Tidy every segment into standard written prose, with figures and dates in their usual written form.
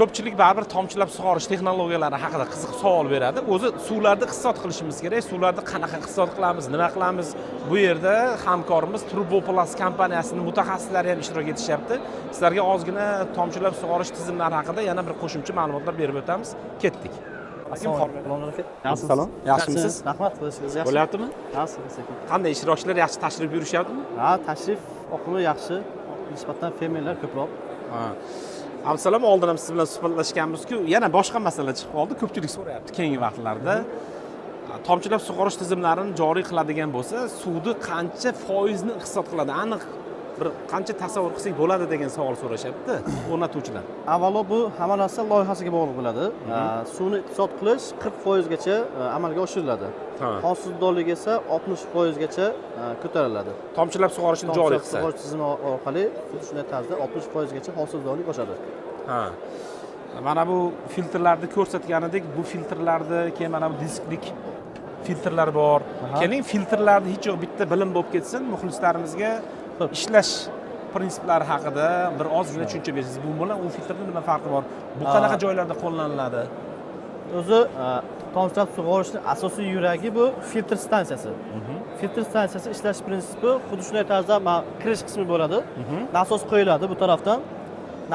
ko'pchilik baribir tomchilab sug'orish texnologiyalari haqida qiziq savol beradi. O'zi suvlarni iqtisod qilishimiz kerak. Suvlarni qanaqa iqtisod qilamiz, nima qilamiz? Bu yerda hamkorimiz Turboplast kompaniyasining mutaxassislari ham ishtirok etishyapti. Sizlarga ozgina tomchilab sug'orish tizimlari haqida yana bir qo'shimcha ma'lumotlar berib o'tamiz. Ketdik. Assalom. Yaxshimisiz? Rahmat, qilishingiz yaxshi. Bo'lyaptimi? Yaxshi. Qanday ishtirokchilar yaxshi tashrif buyurishyaptimi? Ha, tashrif oqimi yaxshi. Nisbatan fermerlar ko'proq. Ha. Avvalom oldin ham siz bilan suhbatlashganmiz-ku, yana boshqa masala chiqib qoldi. Ko'pchilik so'rayapti keyingi vaqtlarda. Tomchilab sug'orish tizimlarini joriy qiladigan bo'lsa, suvni qancha foizni iqtisod qiladi? Aniq bir qancha tasavvur qilsak bo'ladi degan savol so'rashyapti o'rnatuvchilar. Avvalo bu hamma narsa loyihasiga bog'liq bo'ladi. Suvni iqtisod qilish 40% gacha amalga oshiriladi. Hosildorlik esa 60% gacha ko'tariladi. Tomchilab sug'orishni joriy qilsa. Sug'orish tizimi orqali shunday tarzda 60% gacha hosildorlik oshadi. Ha. Mana bu filtrlarni ko'rsatganidek, bu filtrlarda keyin mana bu disklik filtrlar bor. Keling filtrlarni hech yo'q bitta bilim bo'lib ketsin, muxlislarimizga ishlash prinsiplari haqida bir ozgina tushuncha bersangiz. Bu bilan u filtrning nima farqi bor? Bu qanaqa joylarda qo'llaniladi? O'zi tomchilab sug'orishning asosiy yuragi bu filtr stansiyasi. Filtr stansiyasi ishlash prinsipi xuddi shunday tarzda kirish qismi bo'ladi. Nasos qo'yiladi bu tarafdan.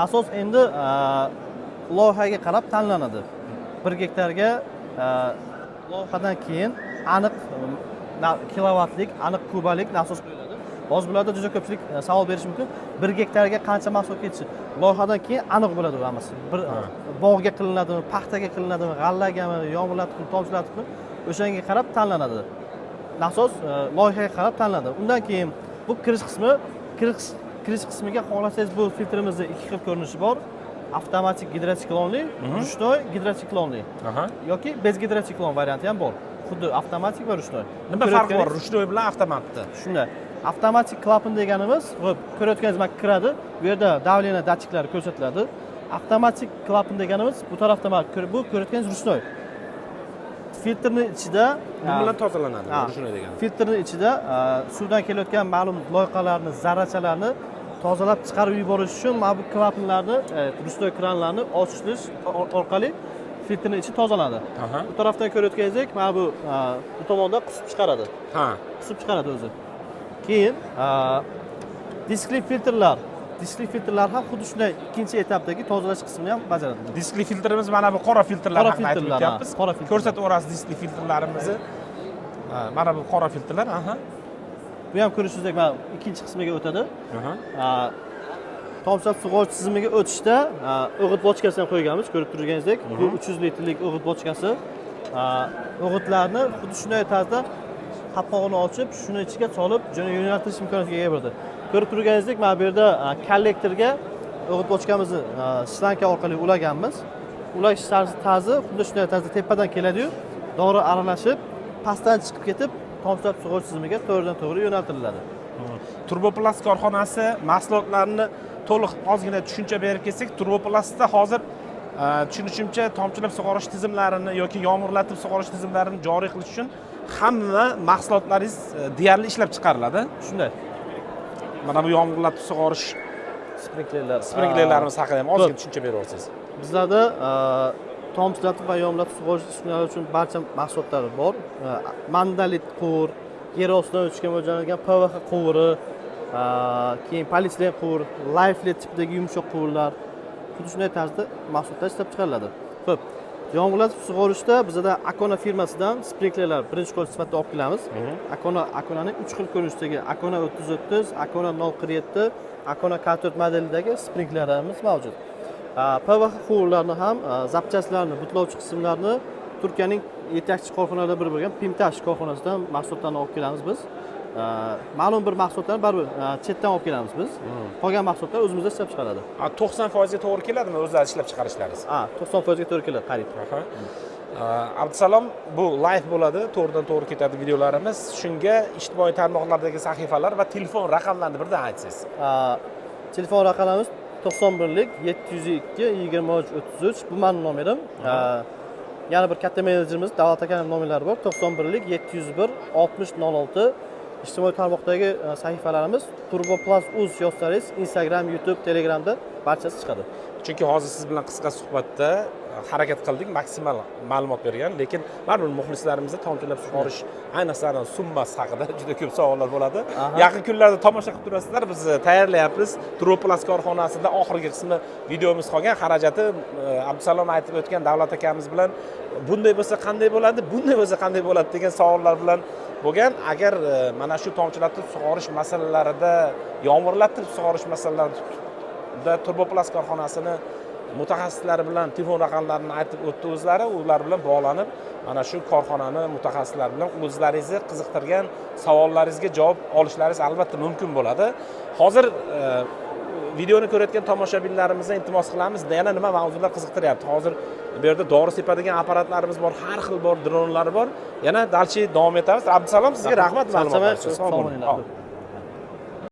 Nasos endi loyihaga qarab tanlanadi. 1 gektarga loyihadan keyin aniq kilovatlik, aniq kubalik nasos qo'yiladi. Hozir bularda juda ko'pchilik savol berishi mumkin. 1 gektarga qancha mahsulot ketishi loyihadan keyin aniq bo'ladi hammasi. Bir bog'ga qilinadimi, paxtaga qilinadimi, g'allagami, yomg'irlatibmi, tomchilatibmi, o'shanga qarab tanlanadi. Nasos loyihaga qarab tanlanadi. Undan keyin bu kirish qismi, kirish qismiga xohlasangiz bu filtrimizda 2 xil ko'rinishi bor. Avtomatik gidrotsiklonli, ruchnoy gidrotsiklonli. Yoki bez gidrotsiklon varianti ham bor. Xuddi avtomatik va ruchnoy. Nima farqi bor ruchnoy bilan avtomatda? Shunday. Avtomatik klapan deganimiz, ko'rayotganingiz mana kiradi. Bu yerda davleniya datchiklari ko'rsatiladi. Avtomatik klapan deganimiz bu tarafda bu ko'rayotganingiz ruchnoy. Filtrning ichida bu bilan tozalanadi, ruchnoy degani. Filtrning ichida suvdan kelayotgan ma'lum loyqalarni, zarrachalarni tozalab chiqarib yuborish uchun mana bu klapanlarni, ruchnoy kranlarni ochish orqali filtrning ichi tozalanadi. Bu tarafdan ko'rayotganingizdek, mana bu tomonda qisib chiqaradi. Qisib chiqaradi o'zi. Keyin diskli filtrlar. Diskli filtrlar ham xuddi shunday ikkinchi etapdagi tozalash qismini ham bajaradi. Diskli filtrimiz mana bu qora filtrlar haqida aytib o'tyapmiz. Ko'rsatib o'rasiz diskli filtrlarimizni. Mana bu qora filtrlar, Bu ham ko'rishingizdek mana ikkinchi qismiga o'tadi. Tomchilab sug'orish tizimiga o'tishda o'g'it bochkasini ham qo'yganmiz, ko'rib turganingizdek. Bu 300 litrlik o'g'it bochkasi. O'g'itlarni xuddi shunday tarzda qapqog'ini ochib, shuni ichiga solib, yo'naltirish imkoniyatiga ega bo'ladi. Ko'rib turganingizdek, mana bu yerda kollektorga o'g'it bochkamizni shlanka orqali ulaganmiz. Ulash tarzi xuddi shunday tarzda tepadan keladi-yu, dori aralashib, pastdan chiqib ketib, tomchilab sug'orish tizimiga to'g'ridan-to'g'ri yo'naltiriladi. Turboplast korxonasi mahsulotlarini to'liq ozgina tushuncha berib ketsak, Turboplastda hozir tushunishimcha tomchilab sug'orish tizimlarini yoki yomg'irlatib sug'orish tizimlarini joriy qilish uchun hamma mahsulotlaringiz deyarli ishlab chiqariladi. Shunday. Mana bu yomg'irlatib sug'orish sprinklerlarimiz haqida ham ozgina tushuncha berib o'tsangiz. Bizlarda tomchilatib va yomg'irlatib sug'orish uskunalari uchun barcha mahsulotlar bor. Mandalit quvur, yer ostidan o'tishga mo'ljallangan PVH quvuri, keyin polietilen quvur, Lifelet tipidagi yumshoq quvurlar, xuddi shunday tarzda mahsulotlar ishlab chiqariladi. Xo'p, yomg'irlatib sug'orishda bizda Akona firmasidan sprinklerlar birinchi qo'l sifatida olib kelamiz. Akonaning 3 xil ko'rinishdagi Akona 3030, Akona 047, Akona K4 modelidagi sprinklerlarimiz mavjud. PVH quvurlarni ham zapchastlarni, butlovchi qismlarni Turkiyaning yetakchi korxonalaridan biri bo'lgan Pimtash korxonasidan mahsulotlarni olib kelamiz biz. Ma'lum bir mahsulotlarni baribir chetdan olib kelamiz biz. Qolgan mahsulotlar o'zimizda ishlab chiqariladi. 90% ga to'g'ri keladimi o'zlari ishlab chiqarishlaringiz? 90% ga to'g'ri keladi, qariyb. Abdusalom, bu live bo'ladi, to'g'ridan-to'g'ri ketadi videolarimiz. Shunga ijtimoiy tarmoqlardagi sahifalar va telefon raqamlarini birdan aytsangiz. Telefon raqamimiz 91lik 702 2333. Bu mening nomerim. Yana bir katta menejerimiz Davlat akaning nomerlari bor. 91lik 701 6006. Ijtimoiy tarmoqdagi sahifalarimiz Turboplast.uz yozsangiz, Instagram, YouTube, Telegramda barchasi chiqadi. chunki hozir siz bilan qisqa suhbatda harakat qildik, maksimal ma'lumot bergan, lekin baribir muxlislarimizga tomchilab sug'orish, ayniqsa summasi haqida juda ko'p savollar bo'ladi. Yaqin kunlarda tomosha qilib turasizlar, biz tayyorlayapmiz. Turoplast korxonasida oxirgi qismi videomiz qolgan, xarajati Abdusalom aytib o'tgan Davlat akamiz bilan bunday bo'lsa qanday bo'ladi, bunday bo'lsa qanday bo'ladi degan savollar bilan bo'lgan. Agar mana shu tomchilatib sug'orish masalalarida, yomg'irlatib sug'orish masalalarida Turboplast korxonasini mutaxassislari bilan telefon raqamlarini aytib o'tdi o'zlari, ular bilan bog'lanib, mana shu korxonani mutaxassislari bilan o'zlaringizni qiziqtirgan savollaringizga javob olishlaringiz albatta mumkin bo'ladi. Hozir videoni ko'rayotgan tomoshabinlarimizdan iltimos qilamiz, yana nima mavzular qiziqtiryapti. Hozir bu yerda dori sepadigan apparatlarimiz bor, har xil bor, dronlar bor. Yana dalchi davom etamiz. Abdusalom, sizga rahmat ma'lumotlar uchun. Sog' bo'ling.